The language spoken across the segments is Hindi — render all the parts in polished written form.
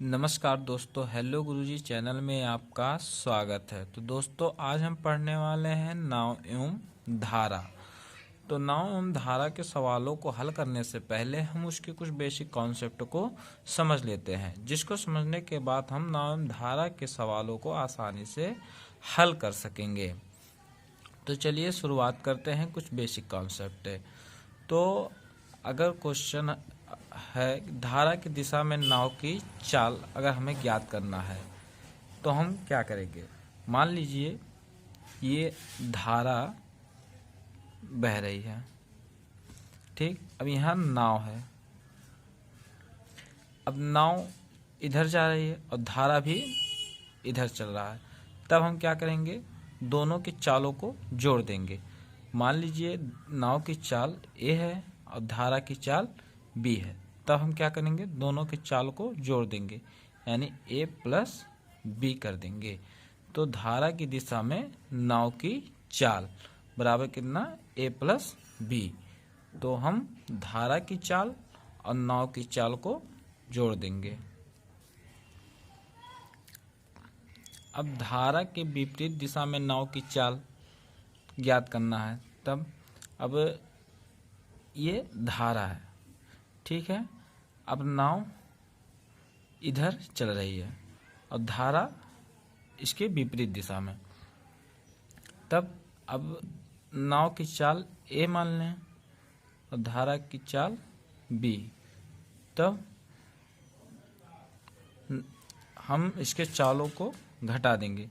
नमस्कार दोस्तों, हेलो गुरुजी चैनल में आपका स्वागत है। तो दोस्तों आज हम पढ़ने वाले हैं नाव एवं धारा। तो नाव एवं धारा के सवालों को हल करने से पहले हम उसके कुछ बेसिक कॉन्सेप्ट को समझ लेते हैं, जिसको समझने के बाद हम नाव एवं धारा के सवालों को आसानी से हल कर सकेंगे। तो चलिए शुरुआत करते हैं कुछ बेसिक कॉन्सेप्ट। तो अगर क्वेश्चन है धारा की दिशा में नाव की चाल अगर हमें ज्ञात करना है तो हम क्या करेंगे। मान लीजिए ये धारा बह रही है, ठीक। अब यहाँ नाव है, अब नाव इधर जा रही है और धारा भी इधर चल रहा है। तब हम क्या करेंगे, दोनों की चालों को जोड़ देंगे। मान लीजिए नाव की चाल ए है और धारा की चाल बी है। तब हम क्या करेंगे, दोनों की चाल को जोड़ देंगे, यानी ए प्लस बी कर देंगे। तो धारा की दिशा में नाव की चाल बराबर कितना, ए प्लस बी। तो हम धारा की चाल और नाव की चाल को जोड़ देंगे। अब धारा के विपरीत दिशा में नाव की चाल ज्ञात करना है। तब अब ये धारा है, ठीक है। अब नाव इधर चल रही है और धारा इसके विपरीत दिशा में। तब अब नाव की चाल ए मान लें और धारा की चाल बी। तब हम इसके चालों को घटा देंगे,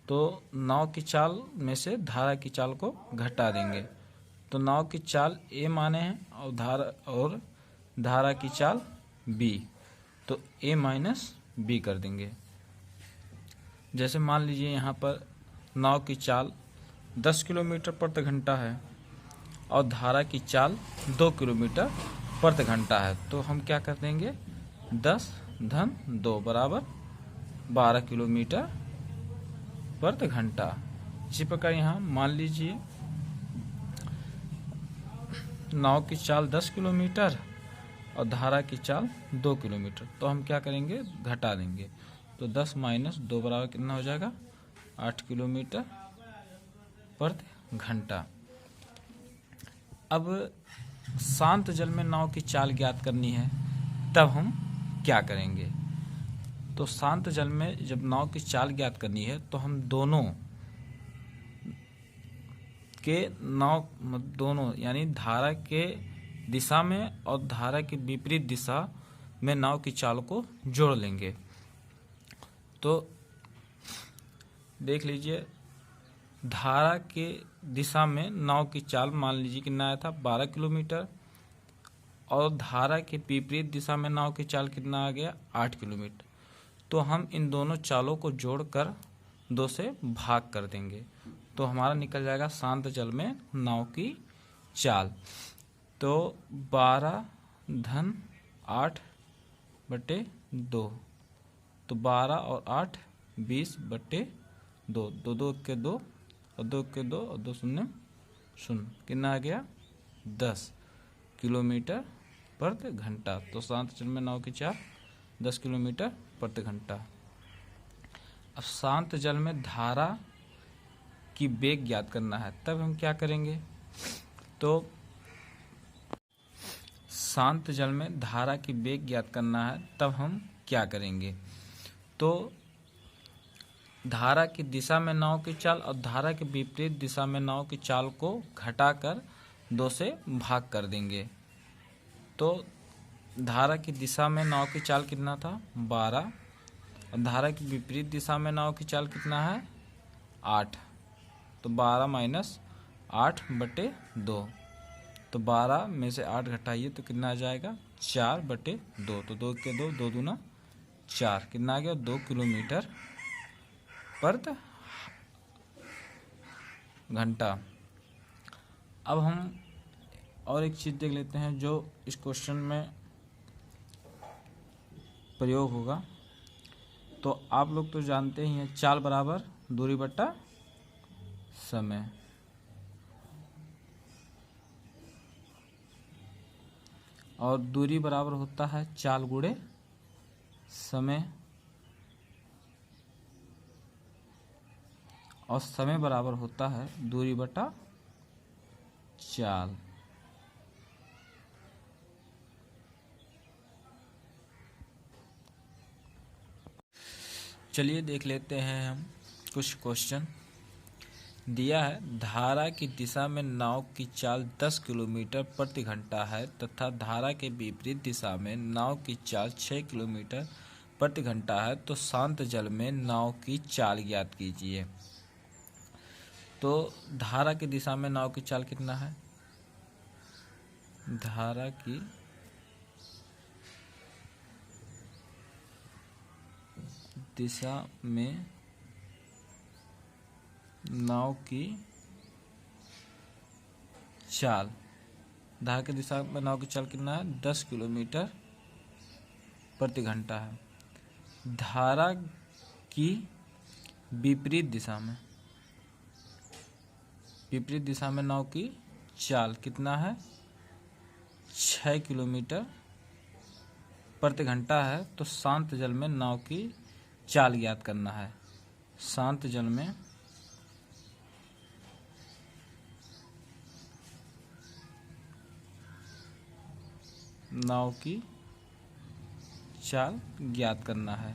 तो नाव की चाल में से धारा की चाल को घटा देंगे। तो नाव की चाल ए माने हैं और धारा की चाल बी, तो ए माइनस बी कर देंगे। जैसे मान लीजिए यहाँ पर नाव की चाल 10 किलोमीटर प्रति घंटा है और धारा की चाल 2 किलोमीटर प्रति घंटा है। तो हम क्या कर देंगे, 10 धन 2 बराबर 12 किलोमीटर प्रति घंटा। इसी प्रकार यहाँ मान लीजिए नाव की चाल 10 किलोमीटर और धारा की चाल 2 किलोमीटर। तो हम क्या करेंगे, घटा देंगे। तो 10 माइनस 2 बराबर कितना हो जाएगा, 8 किलोमीटर प्रति घंटा। अब शांत जल में नाव की चाल ज्ञात करनी है, तब हम क्या करेंगे। तो शांत जल में जब नाव की चाल ज्ञात करनी है तो हम दोनों यानी धारा के दिशा में और धारा की विपरीत दिशा में नाव की चाल को जोड़ लेंगे। तो देख लीजिए धारा के दिशा में नाव की चाल मान लीजिए कितना आया था, 12 किलोमीटर, और धारा के विपरीत दिशा में नाव की चाल कितना आ गया, 8 किलोमीटर। तो हम इन दोनों चालों को जोड़कर 2 से भाग कर देंगे, तो हमारा निकल जाएगा शांत जल में नाव की चाल। तो 12 धन 8 बटे 2, तो 12 और 8 20 बटे 2, 2 2 के 2 और 2 के 2 और 2 शून्य शून्य, कितना आ गया, 10 किलोमीटर प्रति घंटा। तो शांत जल में नाव की चाल 10 किलोमीटर प्रति घंटा। अब शांत जल में धारा की वेग ज्ञात करना है, तब हम क्या करेंगे। तो शांत जल में धारा की वेग ज्ञात करना है, तब हम क्या करेंगे। तो धारा की दिशा में नाव की चाल और धारा के विपरीत दिशा में नाव की चाल को घटाकर 2 से भाग कर देंगे। तो धारा की दिशा में नाव की चाल कितना था, 12, और धारा की विपरीत दिशा में नाव की चाल कितना है, 8। तो 12 माइनस 8 बटे 2, तो 12 में से 8 घटाइए तो कितना आ जाएगा, 4 बटे 2। तो 2 के 2, 2 दूना 4, कितना आ गया, 2 किलोमीटर प्रति घंटा। अब हम और एक चीज़ देख लेते हैं जो इस क्वेश्चन में प्रयोग होगा। तो आप लोग तो जानते ही हैं, चाल बराबर दूरी बटा समय। और दूरी बराबर होता है चाल गुणे समय और समय बराबर होता है दूरी बटा चाल। चलिए देख लेते हैं हम कुछ क्वेश्चन। दिया है धारा की दिशा में नाव की चाल 10 किलोमीटर प्रति घंटा है तथा धारा के विपरीत दिशा में नाव की चाल 6 किलोमीटर प्रति घंटा है, तो शांत जल में नाव की चाल ज्ञात कीजिए। तो धारा की दिशा में नाव की चाल कितना है? धारा की दिशा में नाव की चाल, धारा की दिशा में नाव की चाल कितना है? 10 किलोमीटर प्रति घंटा है। धारा की विपरीत दिशा में, विपरीत दिशा में नाव की चाल कितना है? 6 किलोमीटर प्रति घंटा है। तो शांत जल में नाव की चाल ज्ञात करना है। शांत जल में नाव की चाल ज्ञात करना है।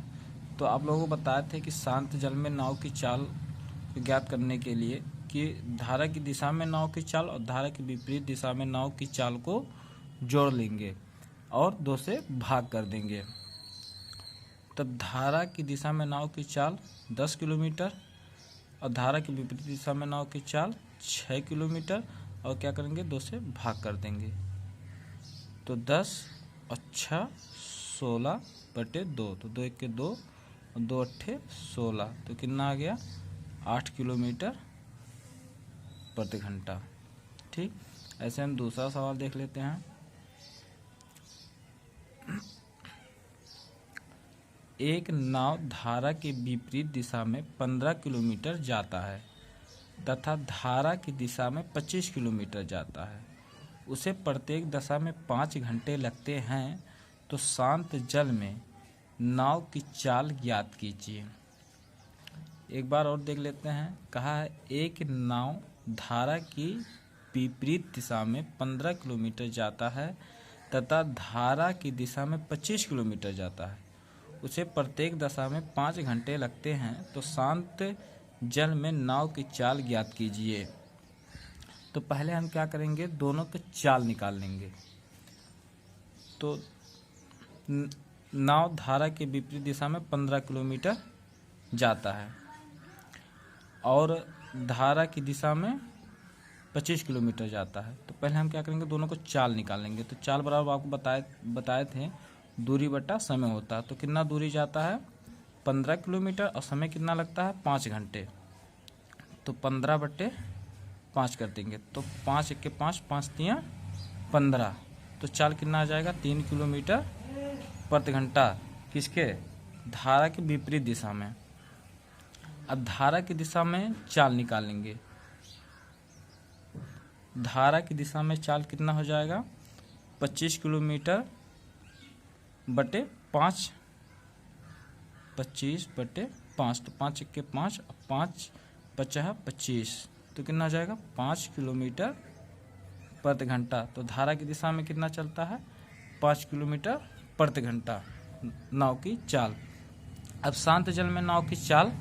तो आप लोगों को बताए थे कि शांत जल में नाव की चाल ज्ञात करने के लिए कि धारा की दिशा में नाव की चाल और धारा की विपरीत दिशा में नाव की चाल को जोड़ लेंगे और 2 से भाग कर देंगे। तब धारा की दिशा में नाव की चाल 10 किलोमीटर और धारा की विपरीत दिशा में नाव की चाल 6 किलोमीटर, और क्या करेंगे? 2 से भाग कर देंगे। तो 10 और 6 16 बटे 2, तो 2 1 2 और 2 8 16, तो कितना आ गया? 8 किलोमीटर प्रति घंटा। ठीक, ऐसे हम दूसरा सवाल देख लेते हैं। एक नाव धारा के विपरीत दिशा में 15 किलोमीटर जाता है तथा धारा की दिशा में 25 किलोमीटर जाता है। उसे प्रत्येक दशा में 5 घंटे लगते हैं, तो शांत जल में नाव की चाल ज्ञात कीजिए। एक बार और देख लेते हैं। कहा है एक नाव धारा की विपरीत दिशा में 15 किलोमीटर जाता है तथा धारा की दिशा में 25 किलोमीटर जाता है। उसे प्रत्येक दशा में 5 घंटे लगते हैं, तो शांत जल में नाव की चाल ज्ञात कीजिए। तो पहले हम क्या करेंगे? दोनों की चाल निकाल लेंगे। तो नाव धारा के विपरीत दिशा में 15 किलोमीटर जाता है और धारा की दिशा में 25 किलोमीटर जाता है। तो पहले हम क्या करेंगे? दोनों को चाल निकाल लेंगे। तो चाल बराबर आपको बताए थे दूरी बटा समय होता है। तो कितना दूरी जाता है? 15 किलोमीटर और समय कितना लगता है? 5 घंटे। तो 15 बटे 5 कर देंगे। तो 5 1 5, 5 3 15, तो चाल कितना आ जाएगा? 3 किलोमीटर प्रति घंटा। किसके? धारा के विपरीत दिशा में। अब धारा की दिशा में चाल निकालेंगे। धारा की दिशा में चाल कितना हो जाएगा? 25 किलोमीटर बटे 5, 25 बटे 5, तो 5 1 5 और 5 50 25, तो कितना हो जाएगा? 5 किलोमीटर प्रति घंटा। तो धारा की दिशा में कितना चलता है? 5 किलोमीटर प्रति घंटा नाव की चाल। अब शांत जल में नाव की चाल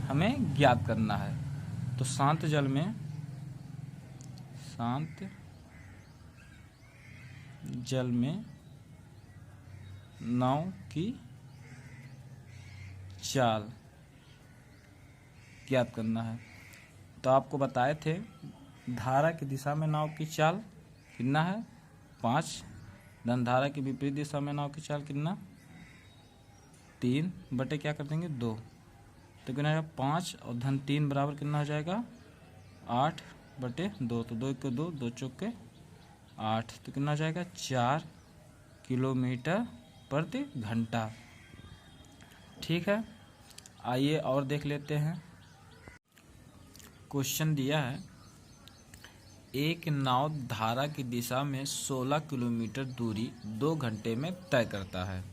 हमें ज्ञात करना है। तो शांत जल में नाव की चाल ज्ञात करना है। तो आपको बताए थे धारा की दिशा में नाव की चाल कितना है? 5, धन धारा की विपरीत दिशा में नाव की चाल कितना? 3 बटे क्या कर देंगे? 2, तो कितना है? 5 और धन 3 बराबर कितना हो जाएगा? 8 बटे 2, तो 2 1 2, 2 चौके 8, तो कितना हो जाएगा? 4 किलोमीटर प्रति घंटा। ठीक है, आइए और देख लेते हैं। क्वेश्चन दिया है एक नाव धारा की दिशा में 16 किलोमीटर दूरी 2 घंटे में तय करता है।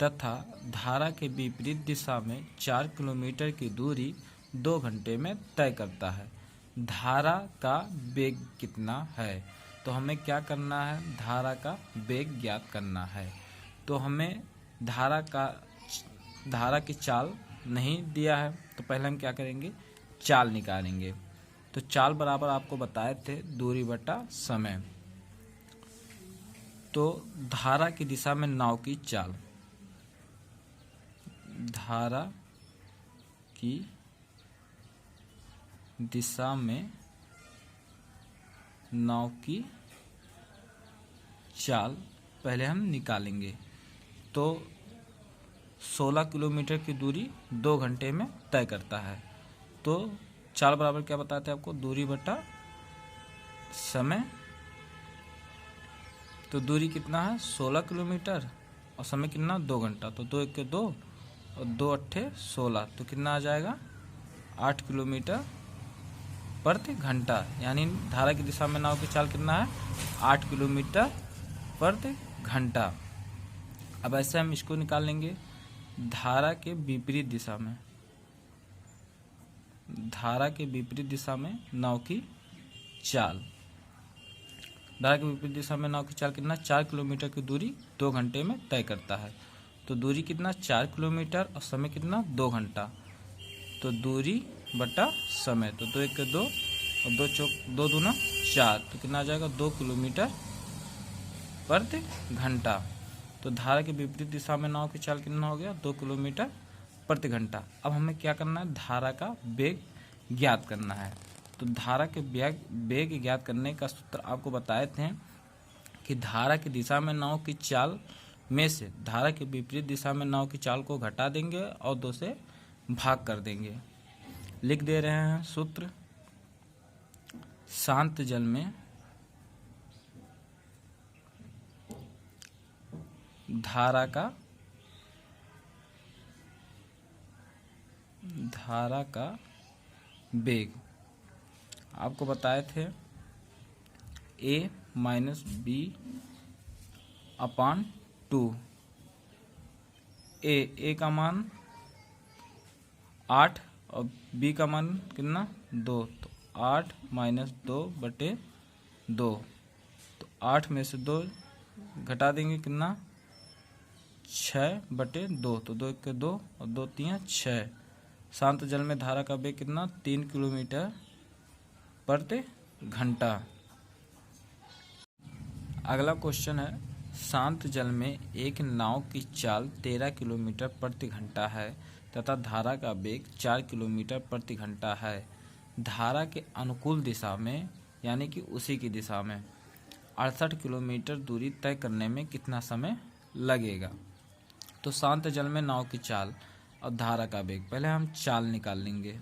तथा धारा के विपरीत दिशा में 4 किलोमीटर की दूरी 2 घंटे में तय करता है। धारा का वेग कितना है? तो हमें क्या करना है? धारा का वेग ज्ञात करना है। तो हमें धारा की चाल नहीं दिया है, तो पहले हम क्या करेंगे? चाल निकालेंगे। तो चाल बराबर आपको बताए थे दूरी बटा समय। तो धारा की दिशा में नाव की चाल, धारा की दिशा में नाव की चाल पहले हम निकालेंगे। तो 16 किलोमीटर की दूरी 2 घंटे में तय करता है। तो चाल बराबर क्या बताते हैं आपको? दूरी बटा समय। तो दूरी कितना है? 16 किलोमीटर और समय कितना? 2 घंटा। तो 2 1 2 और 2 8 16। तो कितना आ जाएगा? 8 किलोमीटर प्रति घंटा। यानी धारा की दिशा में नाव की चाल कितना है? 8 किलोमीटर प्रति घंटा। अब ऐसे हम इसको निकाल लेंगे धारा के विपरीत दिशा में। धारा के विपरीत दिशा में नाव की चाल, धारा के विपरीत दिशा में नाव की चाल कितना? 4 किलोमीटर की दूरी 2 घंटे में तय करता है। तो दूरी कितना? 4 किलोमीटर और समय कितना? 2 घंटा। तो दूरी बटा समय। तो 2 1 2 और 2 चौक 2 दूना 4। तो कितना आ जाएगा? 2 किलोमीटर प्रति घंटा। तो धारा के विपरीत दिशा में नाव की चाल कितना हो गया? 2 किलोमीटर प्रति घंटा। अब हमें क्या करना है? धारा का वेग ज्ञात करना है। तो धारा के वेग ज्ञात करने का सूत्र आपको बताए थे कि धारा की दिशा में नाव की चाल में से धारा के विपरीत दिशा में नाव की चाल को घटा देंगे और 2 से भाग कर देंगे। लिख दे रहे हैं सूत्र। शांत जल में धारा का वेग आपको बताए थे a माइनस बी अपान 2। ए का मान 8 और b का मान कितना? 2। तो 8 माइनस 2 बटे 2। तो 8 में से 2 घटा देंगे कितना? 6 बटे 2। तो 2 1 2 और 2 3 6। शांत जल में धारा का वेग कितना? 3 किलोमीटर प्रति घंटा। अगला क्वेश्चन है, शांत जल में एक नाव की चाल 13 किलोमीटर प्रति घंटा है तथा धारा का वेग 4 किलोमीटर प्रति घंटा है। धारा के अनुकूल दिशा में यानी कि उसी की दिशा में 68 किलोमीटर दूरी तय करने में कितना समय लगेगा? तो शांत जल में नाव की चाल और धारा का वेग, पहले हम चाल निकाल लेंगे।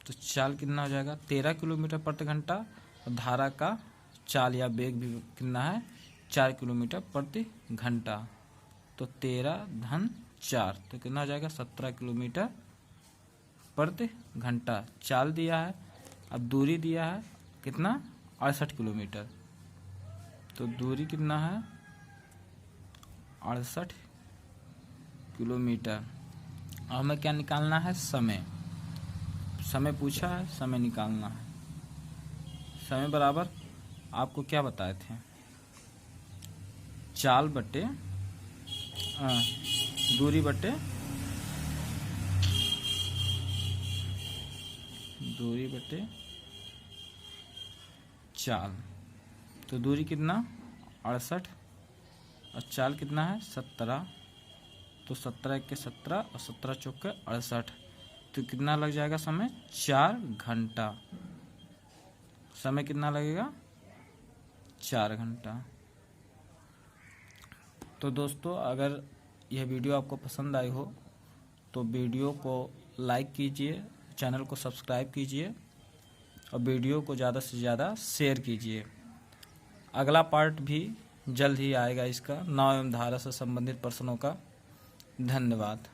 तो चाल कितना हो जाएगा? 13 किलोमीटर प्रति घंटा और धारा का चाल या वेग भी कितना है? 4 किलोमीटर प्रति घंटा। तो 13 धन 4 तो कितना हो जाएगा? 17 किलोमीटर प्रति घंटा चाल दिया है। अब दूरी दिया है कितना? 68 किलोमीटर। तो दूरी कितना है? 68 किलोमीटर। अब हमें क्या निकालना है? समय। समय पूछा है, समय निकालना है। समय बराबर आपको क्या बताए थे? चाल बटे दूरी बटे चाल। तो दूरी कितना? 68 और चाल कितना है? 17। तो 17 1 17 और 17 चौक 68। तो कितना लग जाएगा समय? 4 घंटा। समय कितना लगेगा? 4 घंटा। तो दोस्तों, अगर यह वीडियो आपको पसंद आई हो तो वीडियो को लाइक कीजिए, चैनल को सब्सक्राइब कीजिए और वीडियो को ज़्यादा से ज़्यादा शेयर कीजिए। अगला पार्ट भी जल्द ही आएगा इसका, नाव एवं धारा से संबंधित प्रश्नों का। धन्यवाद।